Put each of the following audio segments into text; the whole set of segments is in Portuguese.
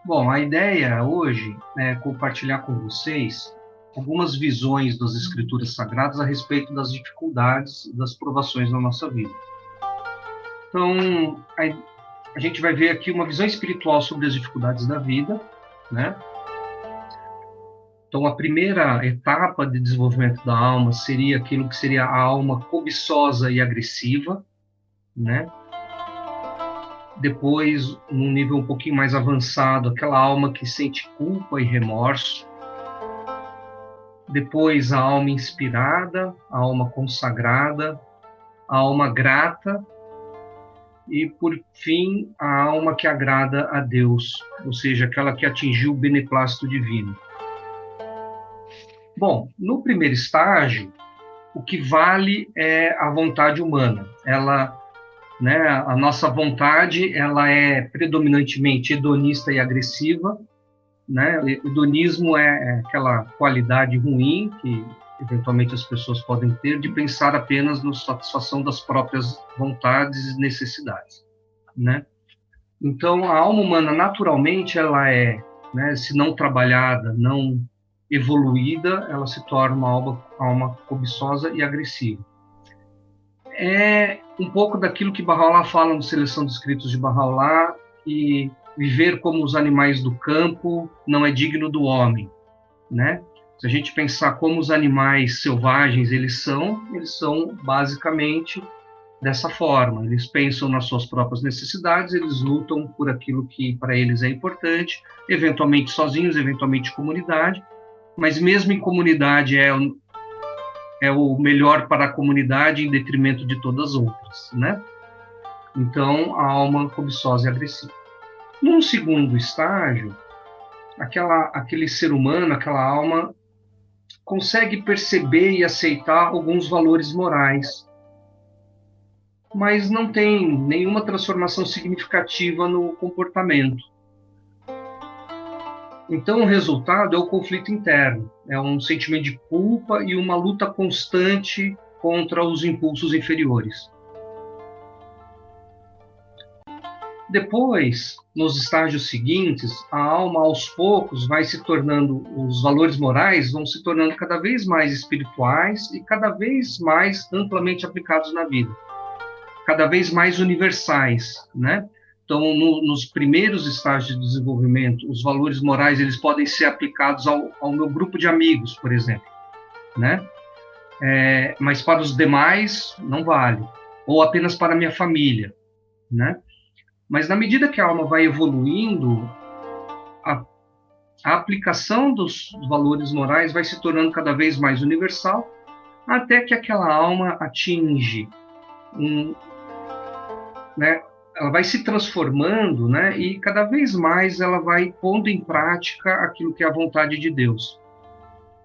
Bom, a ideia hoje é compartilhar com vocês algumas visões das Escrituras Sagradas a respeito das dificuldades e das provações na nossa vida. Então, a gente vai ver aqui uma visão espiritual sobre as dificuldades da vida, né? Então, a primeira etapa de desenvolvimento da alma seria aquilo que seria a alma cobiçosa e agressiva, né? Depois, num nível um pouquinho mais avançado, aquela alma que sente culpa e remorso. Depois, a alma inspirada, a alma consagrada, a alma grata. E, por fim, a alma que agrada a Deus, ou seja, aquela que atingiu o beneplácito divino. Bom, no primeiro estágio, o que vale é a vontade humana. A nossa vontade, ela é predominantemente hedonista e agressiva, né? O hedonismo é aquela qualidade ruim que eventualmente as pessoas podem ter de pensar apenas na satisfação das próprias vontades e necessidades, né? Então, a alma humana, naturalmente, ela é, né, se não trabalhada, não evoluída, ela se torna uma alma cobiçosa e agressiva. É um pouco daquilo que Bahá'u'lláh fala no Seleção dos Escritos de Bahá'u'lláh, que viver como os animais do campo não é digno do homem, né? Se a gente pensar como os animais selvagens eles são basicamente dessa forma. Eles pensam nas suas próprias necessidades, eles lutam por aquilo que para eles é importante, eventualmente sozinhos, eventualmente em comunidade, mas mesmo em comunidade é o melhor para a comunidade em detrimento de todas as outras, né? Então, a alma cobiçosa e agressiva. Num segundo estágio, aquele ser humano, aquela alma, consegue perceber e aceitar alguns valores morais, mas não tem nenhuma transformação significativa no comportamento. Então, o resultado é o conflito interno, é um sentimento de culpa e uma luta constante contra os impulsos inferiores. Depois, nos estágios seguintes, a alma, aos poucos, vai se tornando, os valores morais vão se tornando cada vez mais espirituais e cada vez mais amplamente aplicados na vida, cada vez mais universais, né? Então, nos primeiros estágios de desenvolvimento, os valores morais eles podem ser aplicados ao meu grupo de amigos, por exemplo, né? Mas para os demais não vale, ou apenas para a minha família, né? Mas na medida que a alma vai evoluindo, a aplicação dos valores morais vai se tornando cada vez mais universal, até que aquela alma atinge né? Ela vai se transformando, né? E cada vez mais ela vai pondo em prática aquilo que é a vontade de Deus.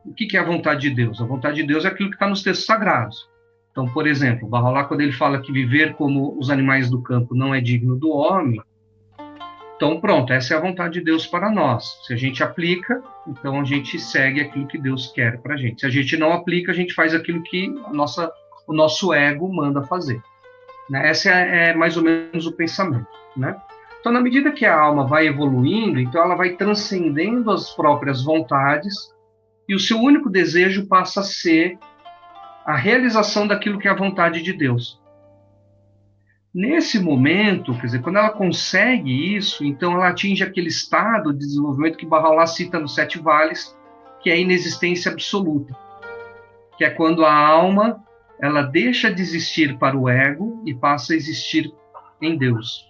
O que é a vontade de Deus? A vontade de Deus é aquilo que está nos textos sagrados. Então, por exemplo, Bahá'u'lláh, quando ele fala que viver como os animais do campo não é digno do homem, então pronto, essa é a vontade de Deus para nós. Se a gente aplica, então a gente segue aquilo que Deus quer para a gente. Se a gente não aplica, a gente faz aquilo que o nosso ego manda fazer. Esse é mais ou menos o pensamento, né? Então, na medida que a alma vai evoluindo, então ela vai transcendendo as próprias vontades e o seu único desejo passa a ser a realização daquilo que é a vontade de Deus. Nesse momento, quer dizer, quando ela consegue isso, então ela atinge aquele estado de desenvolvimento que Bahá'u'lláh cita nos 7 vales, que é a inexistência absoluta, que é quando a alma ela deixa de existir para o ego e passa a existir em Deus.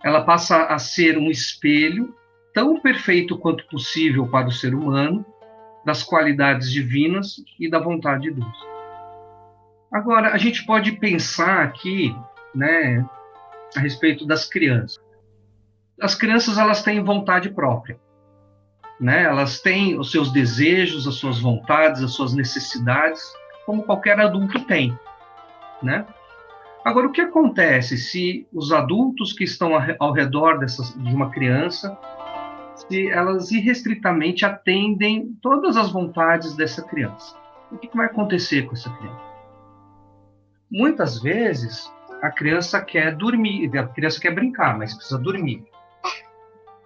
Ela passa a ser um espelho tão perfeito quanto possível para o ser humano, das qualidades divinas e da vontade de Deus. Agora, a gente pode pensar aqui, né, a respeito das crianças. As crianças, elas têm vontade própria, né? Elas têm os seus desejos, as suas vontades, as suas necessidades, como qualquer adulto tem, né? Agora, o que acontece se os adultos que estão ao redor de uma criança, se elas irrestritamente atendem todas as vontades dessa criança? o que vai acontecer com essa criança? Muitas vezes, a criança quer dormir, a criança quer brincar, mas precisa dormir.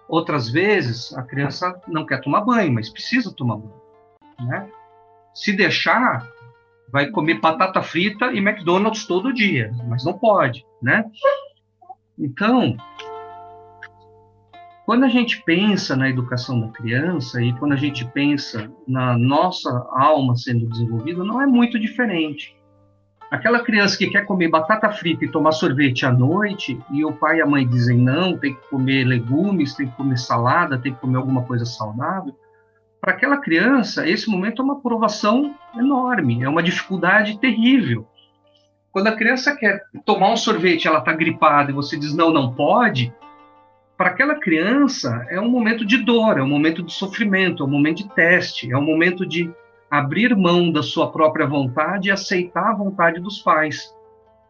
Outras vezes, a criança não quer tomar banho, mas precisa tomar banho, né? Se deixar, vai comer batata frita e McDonald's todo dia, mas não pode, né? Então, quando a gente pensa na educação da criança e quando a gente pensa na nossa alma sendo desenvolvida, não é muito diferente. Aquela criança que quer comer batata frita e tomar sorvete à noite, e o pai e a mãe dizem não, tem que comer legumes, tem que comer salada, tem que comer alguma coisa saudável, para aquela criança, esse momento é uma provação enorme, é uma dificuldade terrível. Quando a criança quer tomar um sorvete, ela está gripada e você diz não, não pode, para aquela criança é um momento de dor, é um momento de sofrimento, é um momento de teste, é um momento de abrir mão da sua própria vontade e aceitar a vontade dos pais.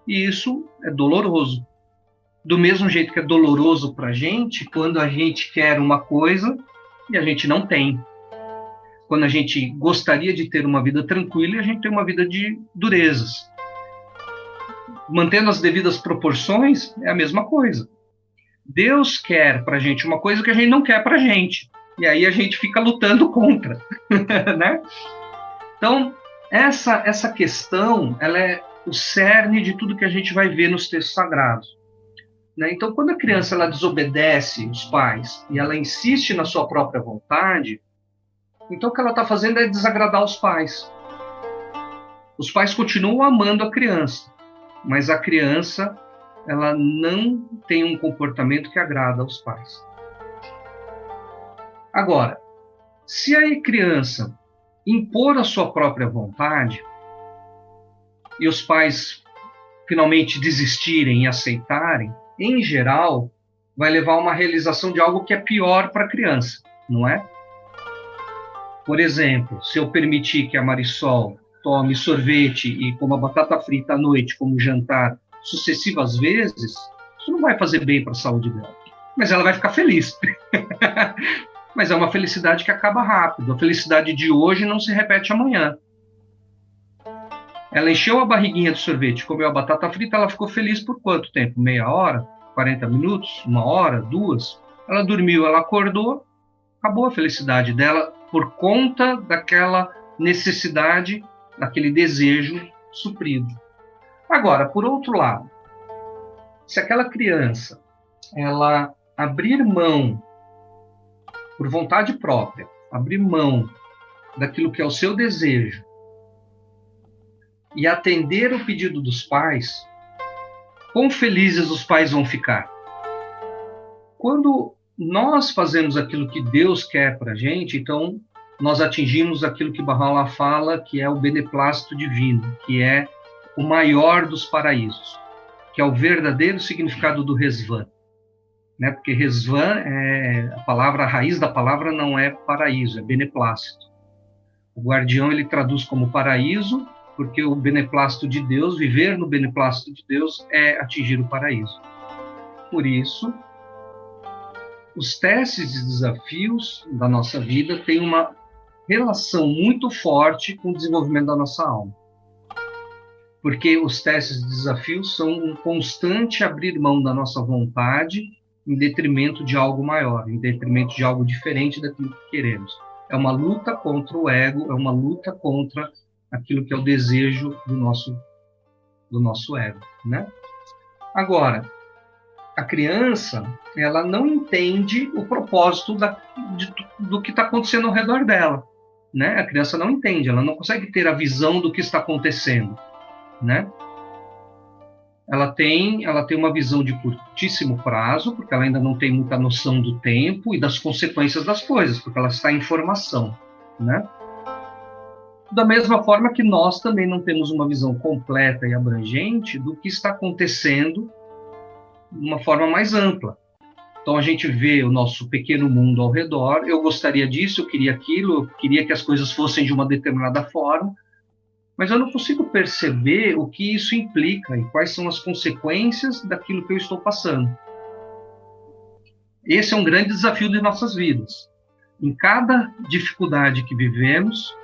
E isso é doloroso. Do mesmo jeito que é doloroso para a gente quando a gente quer uma coisa e a gente não tem. Quando a gente gostaria de ter uma vida tranquila e a gente tem uma vida de durezas. Mantendo as devidas proporções, é a mesma coisa. Deus quer para a gente uma coisa que a gente não quer para a gente. E aí a gente fica lutando contra, né? Então, essa questão, ela é o cerne de tudo que a gente vai ver nos textos sagrados. Né? Então, quando a criança ela desobedece os pais e ela insiste na sua própria vontade, então o que ela está fazendo é desagradar os pais. Os pais continuam amando a criança, mas a criança ela não tem um comportamento que agrada aos pais. Agora, se a criança impor a sua própria vontade e os pais finalmente desistirem e aceitarem, em geral, vai levar a uma realização de algo que é pior para a criança, não é? Por exemplo, se eu permitir que a Marisol tome sorvete e coma batata frita à noite como jantar sucessivas vezes, isso não vai fazer bem para a saúde dela. Mas ela vai ficar feliz. Mas é uma felicidade que acaba rápido. A felicidade de hoje não se repete amanhã. Ela encheu a barriguinha de sorvete, comeu a batata frita, ela ficou feliz por quanto tempo? Meia hora? 40 minutos? 1 hora? 2? Ela dormiu, ela acordou, acabou a felicidade dela por conta daquela necessidade, daquele desejo suprido. Agora, por outro lado, se aquela criança ela abrir mão por vontade própria, abrir mão daquilo que é o seu desejo e atender o pedido dos pais, quão felizes os pais vão ficar? Quando nós fazemos aquilo que Deus quer para a gente, então nós atingimos aquilo que Baha'u'lláh fala, que é o beneplácito divino, que é o maior dos paraísos, que é o verdadeiro significado do Rezvan. Né? Porque Rezvan, a raiz da palavra não é paraíso, é beneplácito. O guardião ele traduz como paraíso, porque o beneplácito de Deus, viver no beneplácito de Deus, é atingir o paraíso. Por isso, os testes e desafios da nossa vida têm uma relação muito forte com o desenvolvimento da nossa alma. Porque os testes e desafios são um constante abrir mão da nossa vontade em detrimento de algo maior, em detrimento de algo diferente daquilo que queremos. É uma luta contra o ego, é uma luta contra aquilo que é o desejo do nosso ego, né? Agora, a criança, ela não entende o propósito do que está acontecendo ao redor dela, né? A criança não entende, ela não consegue ter a visão do que está acontecendo, né? Ela tem uma visão de curtíssimo prazo, porque ela ainda não tem muita noção do tempo e das consequências das coisas, porque ela está em formação, né? Da mesma forma que nós também não temos uma visão completa e abrangente do que está acontecendo de uma forma mais ampla. Então a gente vê o nosso pequeno mundo ao redor, eu gostaria disso, eu queria aquilo, eu queria que as coisas fossem de uma determinada forma, mas eu não consigo perceber o que isso implica e quais são as consequências daquilo que eu estou passando. Esse é um grande desafio de nossas vidas. Em cada dificuldade que vivemos,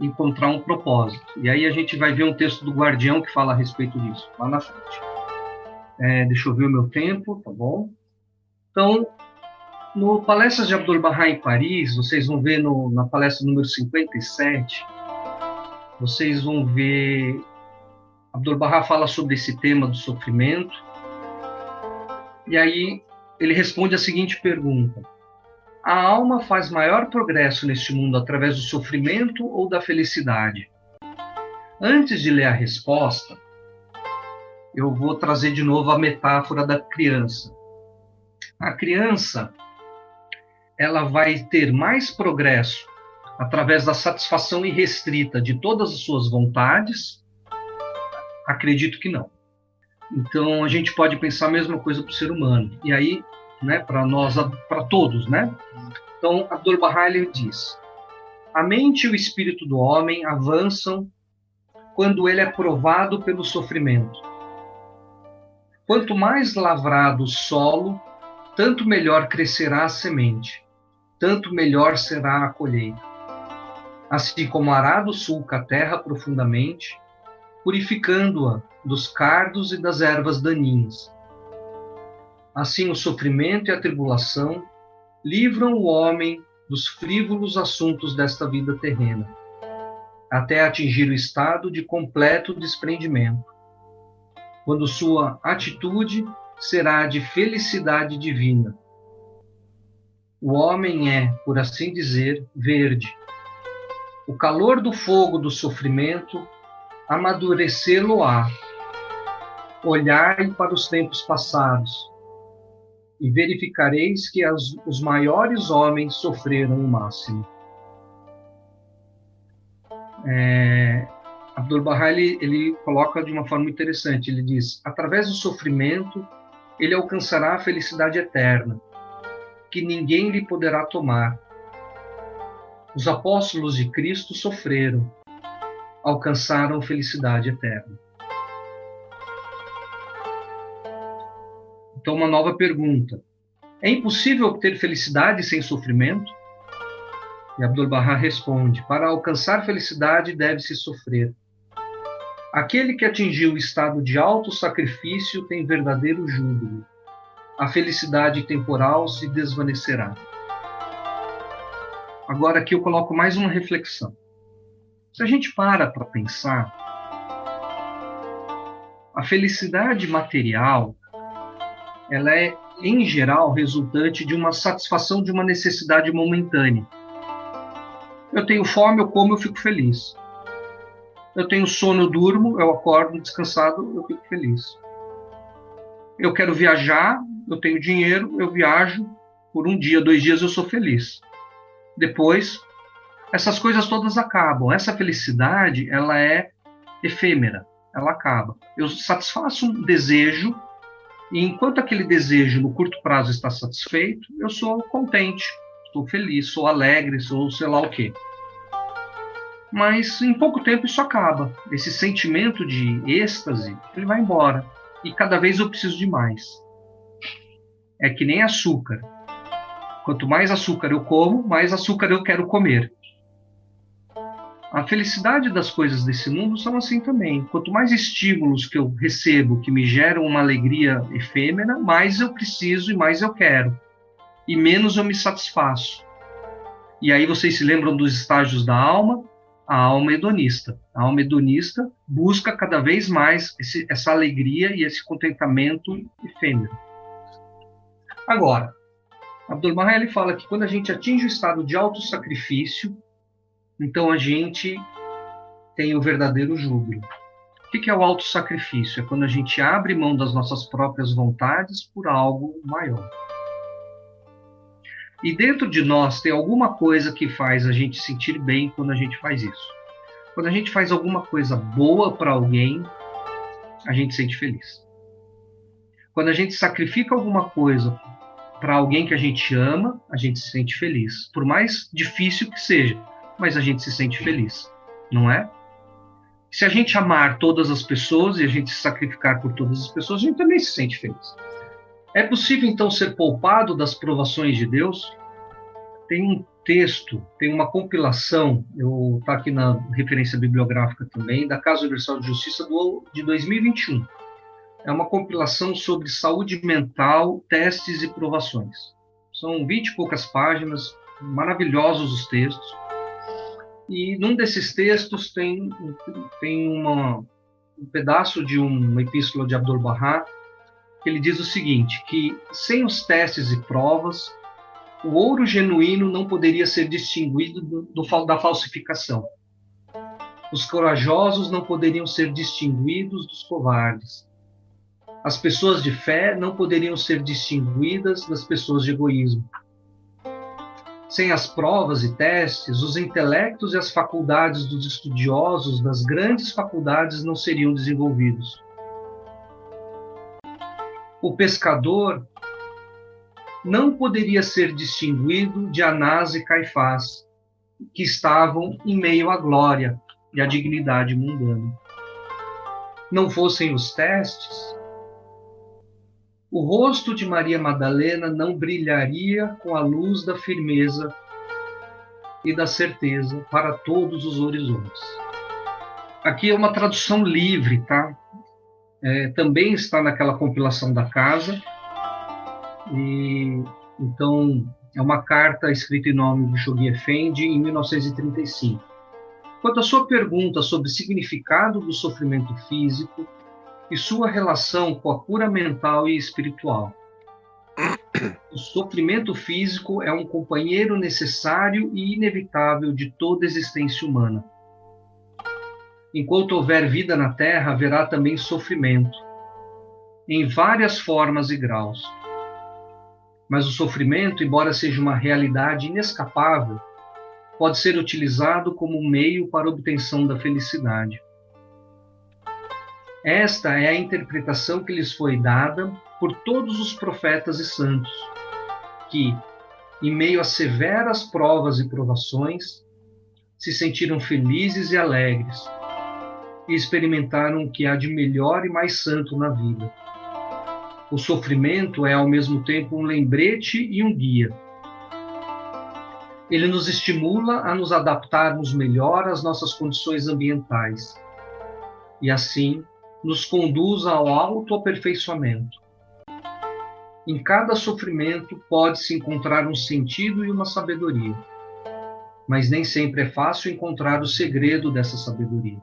encontrar um propósito. E aí a gente vai ver um texto do Guardião que fala a respeito disso, lá na frente. Deixa eu ver o meu tempo, tá bom? Então, no Palestras de Abdu'l-Bahá em Paris, vocês vão ver na palestra número 57, vocês vão ver, Abdu'l-Bahá fala sobre esse tema do sofrimento, e aí ele responde a seguinte pergunta: a alma faz maior progresso neste mundo através do sofrimento ou da felicidade? Antes de ler a resposta, eu vou trazer de novo a metáfora da criança. A criança, ela vai ter mais progresso através da satisfação irrestrita de todas as suas vontades? Acredito que não. Então, a gente pode pensar a mesma coisa para o ser humano. E aí, né, para nós, para todos, né? Então, Abdu'l-Bahá ele diz: a mente e o espírito do homem avançam quando ele é provado pelo sofrimento. Quanto mais lavrado o solo, tanto melhor crescerá a semente, tanto melhor será a colheita. Assim como o arado sulca a terra profundamente, purificando-a dos cardos e das ervas daninhas. Assim o sofrimento e a tribulação livram o homem dos frívolos assuntos desta vida terrena, até atingir o estado de completo desprendimento, quando sua atitude será de felicidade divina. O homem é, por assim dizer, verde. O calor do fogo do sofrimento amadurecê-lo-á. Olhai para os tempos passados e verificareis que os maiores homens sofreram o máximo. Abdu'l-Bahá ele coloca de uma forma interessante. Ele diz: através do sofrimento, ele alcançará a felicidade eterna, que ninguém lhe poderá tomar. Os apóstolos de Cristo sofreram, alcançaram felicidade eterna. Então, uma nova pergunta: é impossível obter felicidade sem sofrimento? E Abdu'l-Bahá responde: para alcançar felicidade deve-se sofrer. Aquele que atingiu o estado de alto sacrifício tem verdadeiro júbilo. A felicidade temporal se desvanecerá. Agora aqui eu coloco mais uma reflexão. Se a gente para pensar, a felicidade material, ela é, em geral, resultante de uma satisfação de uma necessidade momentânea. Eu tenho fome, eu como, eu fico feliz. Eu tenho sono, eu durmo, eu acordo descansado, eu fico feliz. Eu quero viajar, eu tenho dinheiro, eu viajo, por um dia, 2 dias eu sou feliz. Depois, essas coisas todas acabam. Essa felicidade, ela é efêmera, ela acaba. Eu satisfaço um desejo, e enquanto aquele desejo no curto prazo está satisfeito, eu sou contente, estou feliz, sou alegre, sou sei lá o quê. Mas em pouco tempo isso acaba. Esse sentimento de êxtase, ele vai embora. E cada vez eu preciso de mais. É que nem açúcar. Quanto mais açúcar eu como, mais açúcar eu quero comer. A felicidade das coisas desse mundo são assim também. Quanto mais estímulos que eu recebo, que me geram uma alegria efêmera, mais eu preciso e mais eu quero. E menos eu me satisfaço. E aí vocês se lembram dos estágios da alma? A alma hedonista. A alma hedonista busca cada vez mais essa alegria e esse contentamento efêmero. Agora, Abdu'l-Bahá ele fala que quando a gente atinge o estado de autossacrifício, então a gente tem o verdadeiro júbilo. O que é o autossacrifício? É quando a gente abre mão das nossas próprias vontades por algo maior. E dentro de nós tem alguma coisa que faz a gente sentir bem quando a gente faz isso. Quando a gente faz alguma coisa boa para alguém, a gente se sente feliz. Quando a gente sacrifica alguma coisa para alguém que a gente ama, a gente se sente feliz. Por mais difícil que seja, mas a gente se sente feliz, não é? Se a gente amar todas as pessoas e a gente se sacrificar por todas as pessoas, a gente também se sente feliz. É possível, então, ser poupado das provações de Deus? Tem texto tem uma compilação, está aqui na referência bibliográfica também, da Casa Universal de Justiça de 2021. É uma compilação sobre saúde mental, testes e provações. São 20 e poucas páginas, maravilhosos os textos. E num desses textos tem um pedaço de uma epístola de Abdu'l-Bahá, que ele diz o seguinte, que sem os testes e provas, o ouro genuíno não poderia ser distinguido da falsificação. Os corajosos não poderiam ser distinguidos dos covardes. As pessoas de fé não poderiam ser distinguidas das pessoas de egoísmo. Sem as provas e testes, os intelectos e as faculdades dos estudiosos das grandes faculdades não seriam desenvolvidos. O pescador não poderia ser distinguido de Anás e Caifás, que estavam em meio à glória e à dignidade mundana. Não fossem os testes, o rosto de Maria Madalena não brilharia com a luz da firmeza e da certeza para todos os horizontes. Aqui é uma tradução livre, tá? Também está naquela compilação da casa. E então é uma carta escrita em nome de Shoghi Effendi em 1935. Quanto à sua pergunta sobre o significado do sofrimento físico e sua relação com a cura mental e espiritual, o sofrimento físico é um companheiro necessário e inevitável de toda existência humana. Enquanto houver vida na Terra, haverá também sofrimento, em várias formas e graus. Mas o sofrimento, embora seja uma realidade inescapável, pode ser utilizado como um meio para a obtenção da felicidade. Esta é a interpretação que lhes foi dada por todos os profetas e santos, que, em meio a severas provas e provações, se sentiram felizes e alegres, e experimentaram o que há de melhor e mais santo na vida. O sofrimento é, ao mesmo tempo, um lembrete e um guia. Ele nos estimula a nos adaptarmos melhor às nossas condições ambientais e, assim, nos conduz ao autoaperfeiçoamento. Em cada sofrimento pode-se encontrar um sentido e uma sabedoria, mas nem sempre é fácil encontrar o segredo dessa sabedoria.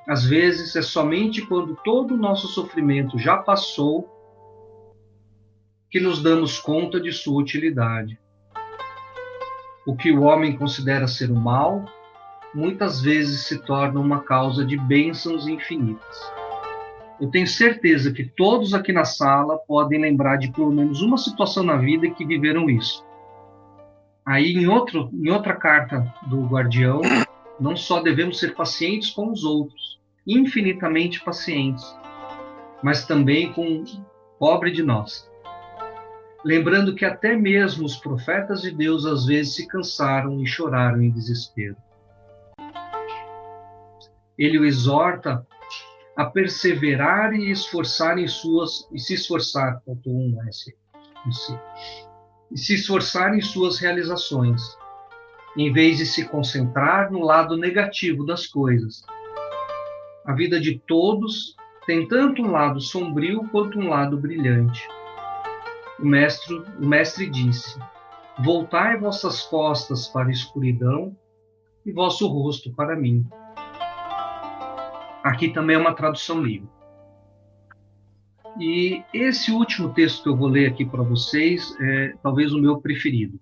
Às vezes, é somente quando todo o nosso sofrimento já passou que nos damos conta de sua utilidade. O que o homem considera ser o mal, muitas vezes se torna uma causa de bênçãos infinitas. Eu tenho certeza que todos aqui na sala podem lembrar de pelo menos uma situação na vida que viveram isso. Aí, em outra carta do Guardião, não só devemos ser pacientes com os outros, infinitamente pacientes, mas também com o pobre de nós. Lembrando que até mesmo os profetas de Deus às vezes se cansaram e choraram em desespero. Ele o exorta a perseverar e esforçar em suas realizações, em vez de se concentrar no lado negativo das coisas. A vida de todos tem tanto um lado sombrio quanto um lado brilhante. O mestre disse: voltai vossas costas para a escuridão e vosso rosto para mim. Aqui também é uma tradução livre. E esse último texto que eu vou ler aqui para vocês é talvez o meu preferido,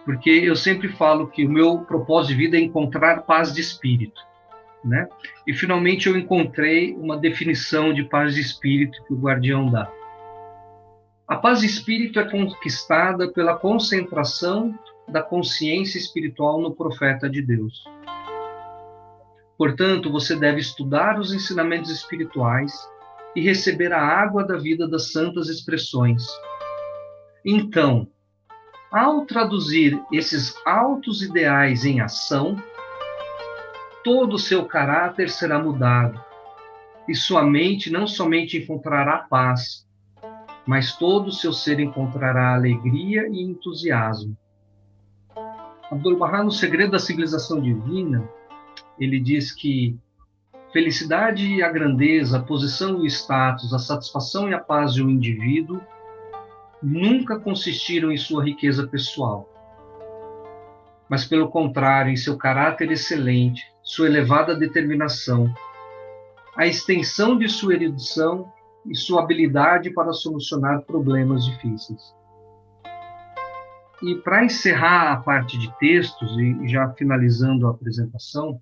porque eu sempre falo que o meu propósito de vida é encontrar paz de espírito, né? E finalmente eu encontrei uma definição de paz de espírito que o Guardião dá. A paz de espírito é conquistada pela concentração da consciência espiritual no profeta de Deus. Portanto, você deve estudar os ensinamentos espirituais e receber a água da vida das santas expressões. Então, ao traduzir esses altos ideais em ação, todo o seu caráter será mudado, e sua mente não somente encontrará paz, mas todo o seu ser encontrará alegria e entusiasmo. Abdu'l-Bahá, no Segredo da Civilização Divina, ele diz que felicidade e a grandeza, a posição e o status, a satisfação e a paz de um indivíduo nunca consistiram em sua riqueza pessoal, mas, pelo contrário, em seu caráter excelente, sua elevada determinação, a extensão de sua erudição e sua habilidade para solucionar problemas difíceis. E para encerrar a parte de textos, e já finalizando a apresentação,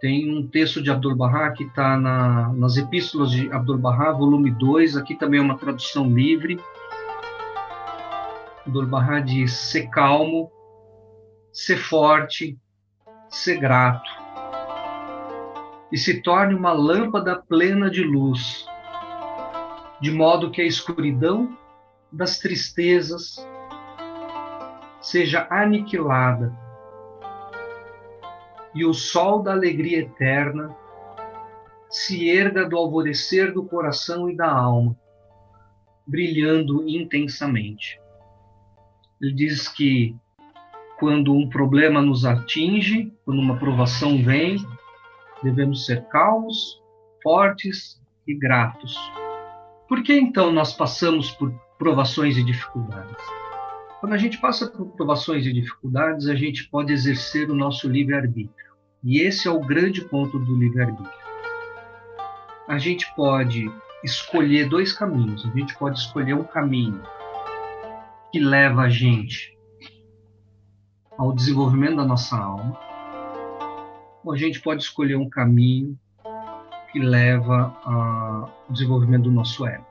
tem um texto de Abdu'l-Bahá que está nas Epístolas de Abdu'l-Bahá, volume 2, aqui também é uma tradução livre. Abdu'l-Bahá diz: ser calmo, ser forte, ser grato, e se torne uma lâmpada plena de luz, de modo que a escuridão das tristezas seja aniquilada e o sol da alegria eterna se erga do alvorecer do coração e da alma, brilhando intensamente. Ele diz que quando um problema nos atinge, quando uma provação vem, devemos ser calmos, fortes e gratos. Por que então nós passamos por provações e dificuldades? Quando a gente passa por provações e dificuldades, a gente pode exercer o nosso livre-arbítrio. E esse é o grande ponto do livre-arbítrio. A gente pode escolher dois caminhos. A gente pode escolher um caminho que leva a gente ao desenvolvimento da nossa alma, ou a gente pode escolher um caminho que leva ao desenvolvimento do nosso ego.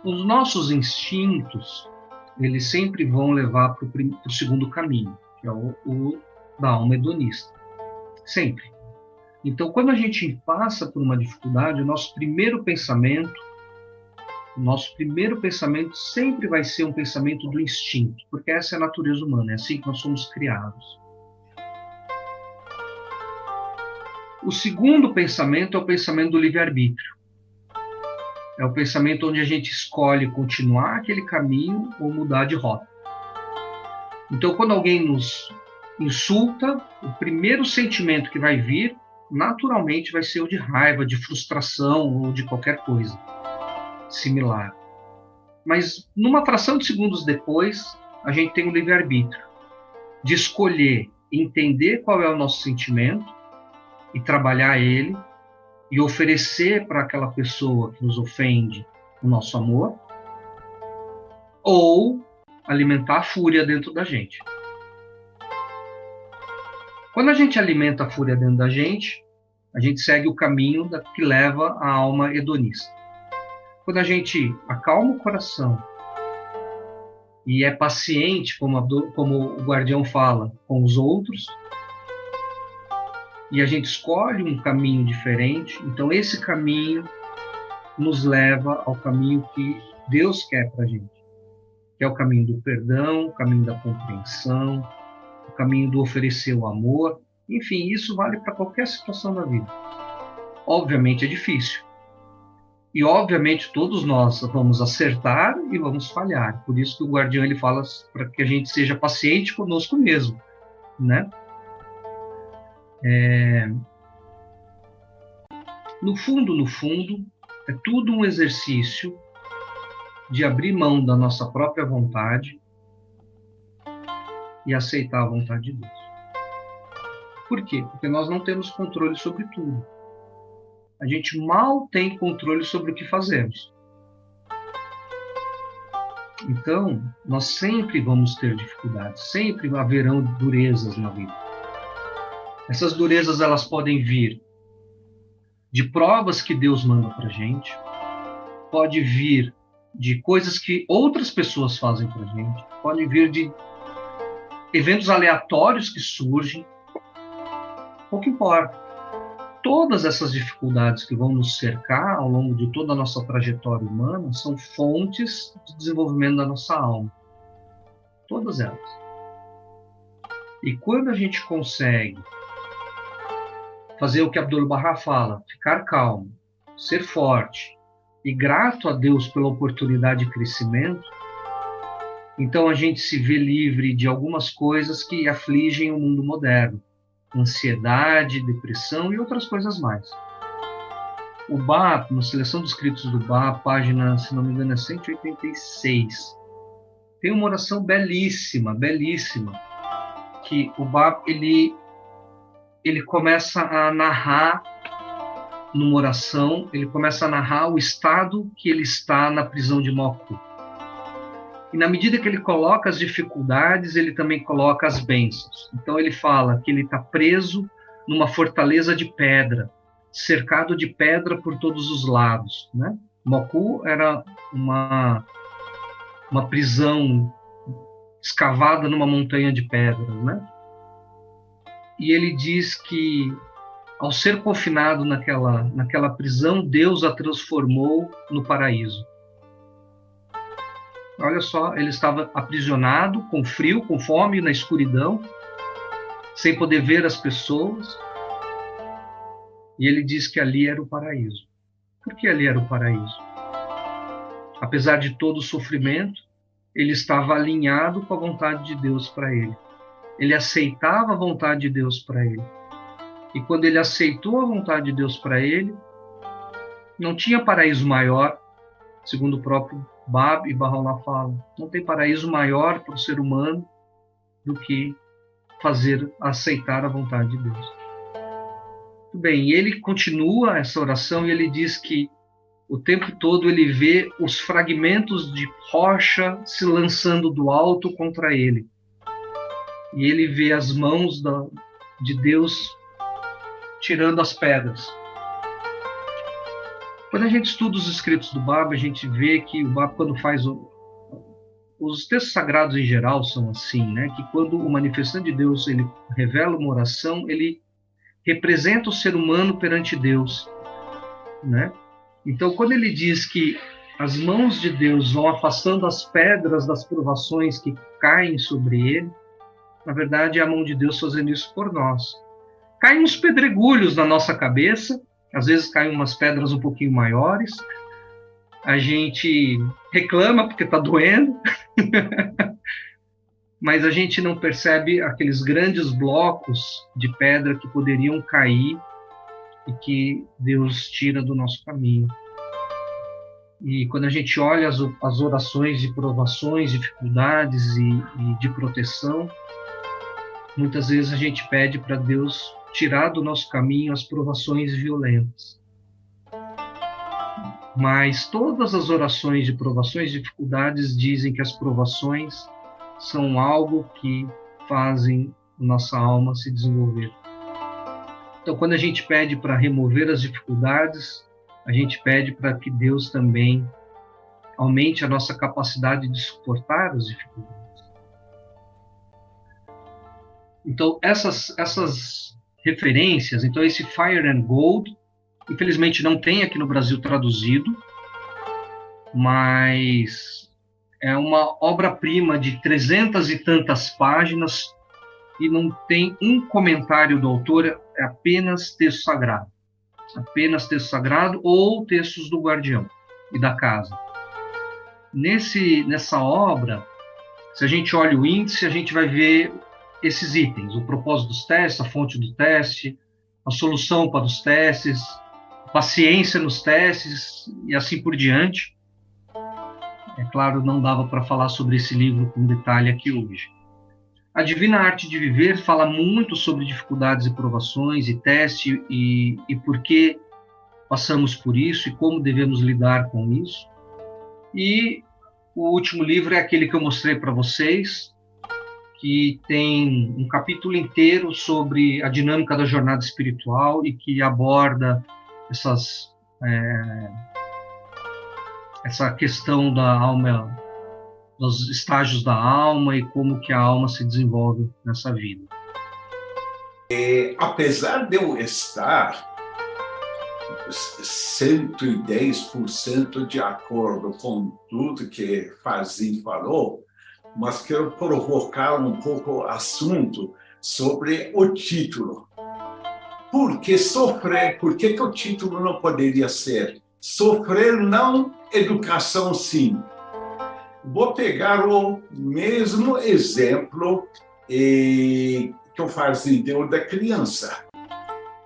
Os nossos instintos, eles sempre vão levar para o segundo caminho, que é o da alma hedonista. Sempre. Então, quando a gente passa por uma dificuldade, o nosso primeiro pensamento sempre vai ser um pensamento do instinto, porque essa é a natureza humana, é assim que nós somos criados. O segundo pensamento é o pensamento do livre-arbítrio. É o pensamento onde a gente escolhe continuar aquele caminho ou mudar de rota. Então, quando alguém nos insulta, o primeiro sentimento que vai vir, naturalmente, vai ser o de raiva, de frustração ou de qualquer coisa similar. Mas, numa fração de segundos depois, a gente tem o livre-arbítrio de escolher, entender qual é o nosso sentimento e trabalhar ele, e oferecer para aquela pessoa que nos ofende o nosso amor, ou alimentar a fúria dentro da gente. Quando a gente alimenta a fúria dentro da gente, a gente segue o caminho que leva à alma hedonista. Quando a gente acalma o coração e é paciente, como o guardião fala, com os outros, e a gente escolhe um caminho diferente, então esse caminho nos leva ao caminho que Deus quer para a gente, que é o caminho do perdão, o caminho da compreensão, o caminho do oferecer o amor. Enfim, isso vale para qualquer situação da vida. Obviamente é difícil. E obviamente todos nós vamos acertar e vamos falhar. Por isso que o guardião ele fala para que a gente seja paciente conosco mesmo, né? No fundo, é tudo um exercício de abrir mão da nossa própria vontade e aceitar a vontade de Deus. Por quê? Porque nós não temos controle sobre tudo. A gente mal tem controle sobre o que fazemos. Então, nós sempre vamos ter dificuldades, sempre haverão durezas na vida. Essas durezas, elas podem vir de provas que Deus manda para a gente, pode vir de coisas que outras pessoas fazem para a gente, pode vir de eventos aleatórios que surgem, pouco importa. Todas essas dificuldades que vão nos cercar ao longo de toda a nossa trajetória humana são fontes de desenvolvimento da nossa alma. Todas elas. E quando a gente consegue fazer o que Abdu'l-Bahá fala, ficar calmo, ser forte e grato a Deus pela oportunidade de crescimento, Então a gente se vê livre de algumas coisas que afligem o mundo moderno. Ansiedade, depressão e outras coisas mais. O Bach, na Seleção dos Escritos do Bach, página, se não me engano, é 186, tem uma oração belíssima, belíssima, que o Bach, ele começa a narrar, numa oração, ele começa a narrar o estado que ele está na prisão de Moku. E na medida que ele coloca as dificuldades, ele também coloca as bênçãos. Então ele fala que ele está preso numa fortaleza de pedra, cercado de pedra por todos os lados, né? Moku era uma prisão escavada numa montanha de pedras, né? E ele diz que, ao ser confinado naquela prisão, Deus a transformou no paraíso. Olha só, ele estava aprisionado, com frio, com fome, na escuridão, sem poder ver as pessoas. E ele diz que ali era o paraíso. Por que ali era o paraíso? Apesar de todo o sofrimento, ele estava alinhado com a vontade de Deus para ele. Ele aceitava a vontade de Deus para ele. E quando ele aceitou a vontade de Deus para ele, não tinha paraíso maior, segundo o próprio Bab e Baha'u'lláh falam. Não tem paraíso maior para o ser humano do que aceitar a vontade de Deus. Muito bem, e ele continua essa oração e ele diz que o tempo todo ele vê os fragmentos de rocha se lançando do alto contra ele. E ele vê as mãos de Deus tirando as pedras. Quando a gente estuda os escritos do Bab, a gente vê que o Bab, quando faz os textos sagrados em geral são assim, né? Que quando o manifestante de Deus ele revela uma oração, ele representa o ser humano perante Deus, né? Então, quando ele diz que as mãos de Deus vão afastando as pedras das provações que caem sobre ele, na verdade é a mão de Deus fazendo isso por nós. Caem uns pedregulhos na nossa cabeça, às vezes caem umas pedras um pouquinho maiores, a gente reclama porque está doendo, mas a gente não percebe aqueles grandes blocos de pedra que poderiam cair e que Deus tira do nosso caminho. E quando a gente olha as orações de provações, dificuldades e de proteção, muitas vezes a gente pede para Deus tirar do nosso caminho as provações violentas. Mas todas as orações de provações e dificuldades dizem que as provações são algo que fazem nossa alma se desenvolver. Então, quando a gente pede para remover as dificuldades, a gente pede para que Deus também aumente a nossa capacidade de suportar as dificuldades. Então, essas referências, então esse Fire and Gold, infelizmente não tem aqui no Brasil traduzido, mas é uma obra-prima de 300 e tantas páginas e não tem um comentário do autor, é apenas texto sagrado. Apenas texto sagrado ou textos do guardião e da casa. Nessa obra, se a gente olha o índice, a gente vai ver esses itens: o propósito dos testes, a fonte do teste, a solução para os testes, paciência nos testes e assim por diante. É claro, não dava para falar sobre esse livro com detalhe aqui hoje. A Divina Arte de Viver fala muito sobre dificuldades e provações e teste e por que passamos por isso e como devemos lidar com isso. E o último livro é aquele que eu mostrei para vocês, que tem um capítulo inteiro sobre a dinâmica da jornada espiritual e que aborda essa questão da alma, dos estágios da alma e como que a alma se desenvolve nessa vida. Apesar de eu estar 110% de acordo com tudo que Fazim falou, mas quero provocar um pouco o assunto sobre o título. Por que sofrer? Por que o título não poderia ser sofrer não, educação sim? Vou pegar o mesmo exemplo que eu fazia da criança.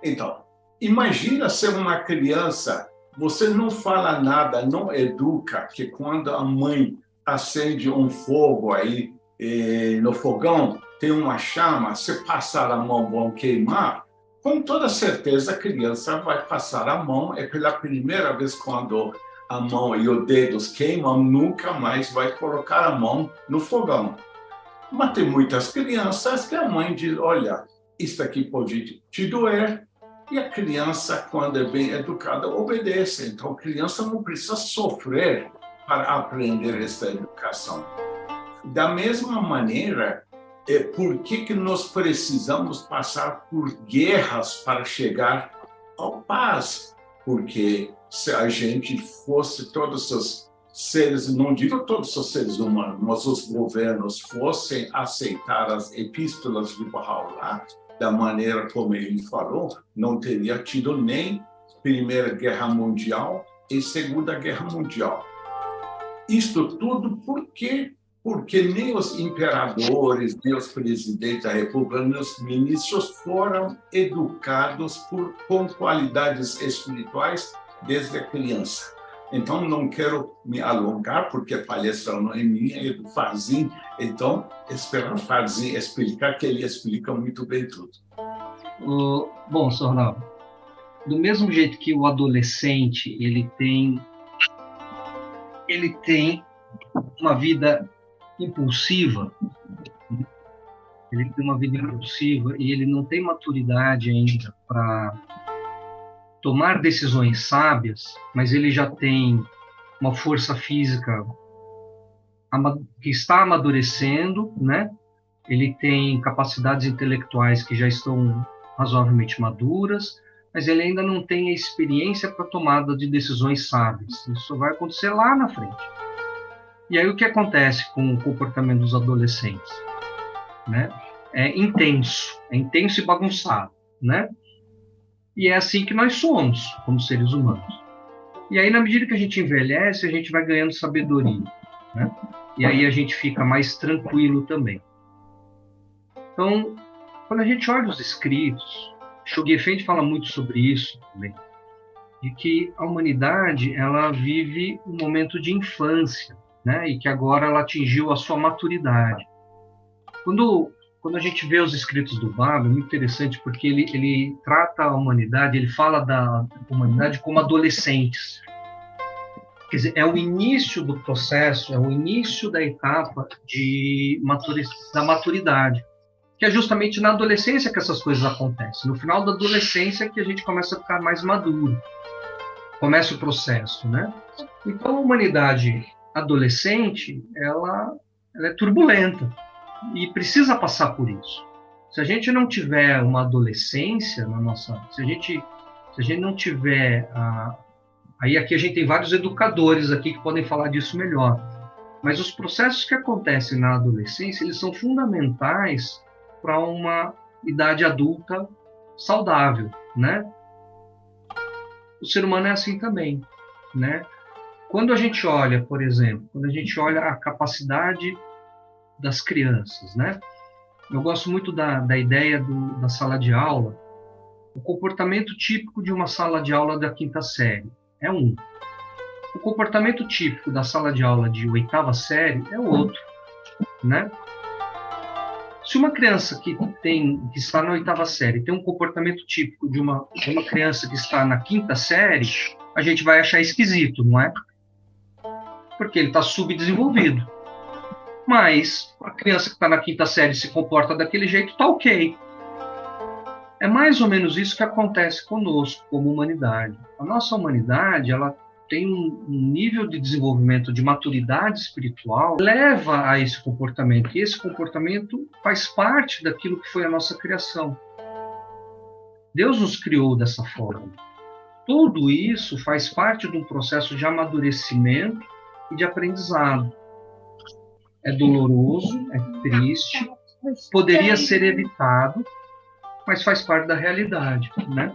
Então, imagina ser uma criança, você não fala nada, não educa, que quando a mãe acende um fogo aí no fogão, tem uma chama, se passar a mão vão queimar, com toda certeza a criança vai passar a mão, é pela primeira vez quando a mão e os dedos queimam, nunca mais vai colocar a mão no fogão. Mas tem muitas crianças que a mãe diz, olha, isso aqui pode te doer, e a criança, quando é bem educada, obedece. Então, a criança não precisa sofrer para aprender essa educação. Da mesma maneira, por que nós precisamos passar por guerras para chegar à paz? Porque se a gente fosse todos os seres, não digo todos os seres humanos, mas os governos fossem aceitar as epístolas de Baha'u'lláh da maneira como ele falou, não teria tido nem Primeira Guerra Mundial e Segunda Guerra Mundial. Isto tudo por quê? Porque nem os imperadores, nem os presidentes da República, nem os ministros foram educados com qualidades espirituais desde a criança. Então, não quero me alongar, porque a palestra não é minha, é do Farzin. Então, esperar o Farzin explicar, que ele explica muito bem tudo. Bom, Sr. Ronaldo, do mesmo jeito que o adolescente ele tem uma vida impulsiva, e ele não tem maturidade ainda para tomar decisões sábias, mas ele já tem uma força física que está amadurecendo, né? Ele tem capacidades intelectuais que já estão razoavelmente maduras, mas ele ainda não tem a experiência para tomada de decisões sábias. Isso vai acontecer lá na frente. E aí o que acontece com o comportamento dos adolescentes? Né? É intenso e bagunçado, né? E é assim que nós somos, como seres humanos. E aí, na medida que a gente envelhece, a gente vai ganhando sabedoria, né? E aí a gente fica mais tranquilo também. Então, quando a gente olha os escritos, Shoghi Effendi fala muito sobre isso também, de que a humanidade, ela vive um momento de infância, né? E que agora ela atingiu a sua maturidade. Quando a gente vê os escritos do Baba, é muito interessante, porque ele trata a humanidade, ele fala da humanidade como adolescentes. Quer dizer, é o início do processo, é o início da etapa da maturidade, que é justamente na adolescência que essas coisas acontecem. No final da adolescência que a gente começa a ficar mais maduro, começa o processo, né? Então, a humanidade adolescente, ela é turbulenta, e precisa passar por isso. Se a gente não tiver uma adolescência se a gente não tiver aí aqui a gente tem vários educadores aqui que podem falar disso melhor. Mas os processos que acontecem na adolescência, eles são fundamentais para uma idade adulta saudável, né? O ser humano é assim também, né? Quando a gente olha, por exemplo, a capacidade das crianças, né? Eu gosto muito da ideia da sala de aula. O comportamento típico de uma sala de aula da quinta série é um. O comportamento típico da sala de aula de oitava série é outro, né? Se uma criança que está na oitava série tem um comportamento típico de uma criança que está na quinta série, a gente vai achar esquisito, não é? Porque ele está subdesenvolvido. Mas a criança que está na quinta série se comporta daquele jeito, está ok. É mais ou menos isso que acontece conosco, como humanidade. A nossa humanidade, ela tem um nível de desenvolvimento, de maturidade espiritual, que leva a esse comportamento. E esse comportamento faz parte daquilo que foi a nossa criação. Deus nos criou dessa forma. Tudo isso faz parte de um processo de amadurecimento e de aprendizado. É doloroso, é triste, poderia ser evitado, mas faz parte da realidade, né?